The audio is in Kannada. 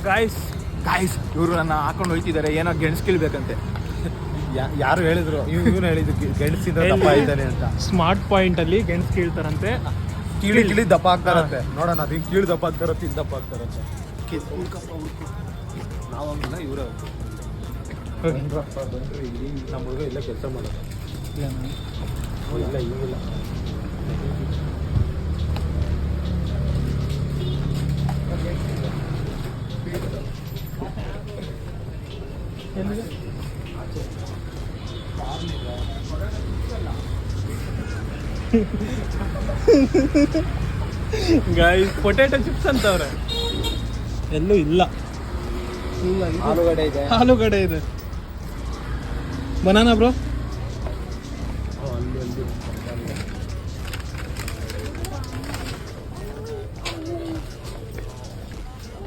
ಗಾಯ್ಸ್ ಇವರು ನನ್ನ ಹಾಕೊಂಡು ಹೋಯ್ತಿದ್ದಾರೆ, ಏನೋ ಗೆಣಸು ಕೀಳ್ಬೇಕಂತೆ. ಯಾರು ಹೇಳಿದ್ರು? ಇವನು ಹೇಳಿದ್ದು ಗೆಣಸಿಂದ ದಪ್ಪ ಇದ್ದಾನೆ ಅಂತ. ಸ್ಮಾರ್ಟ್ ಪಾಯಿಂಟ್ ಅಲ್ಲಿ ಗೆಣಸು ಕೀಳ್ತಾರಂತೆ, ಕೀಳಿ ದಪ್ಪ ಆಗ್ತಾರಂತೆ. ನೋಡೋಣ ಅದು ಹಿಂಗೆ ಕೀಳು ದಪ್ಪ ಆಗ್ತಾರಂತೆ, ಹಿಂಗೆ ದಪ್ಪ ಆಗ್ತಾರಂತೆ. ನಾವಂಗಿಲ್ಲ, ಇವರೇ ಬನ್ರಿ. ಇಲ್ಲಿ ನಮ್ಮ ಹುಡುಗ ಇಲ್ಲ ಕೆಲಸ ಮಾಡೋದು. ಇಲ್ಲ ಇವಾಗಿಲ್ಲ. ಗಾಯ್ಸ್ ಪೊಟ್ಯಾಟೊ ಚಿಪ್ಸ್ ಅಂತವ್ರೆ, ಎಲ್ಲೂ ಇಲ್ಲ. ಆಲೂಗಡ್ಡೆ ಇದೆ, ಆಲೂಗಡ್ಡೆ ಇದೆ. Banana bro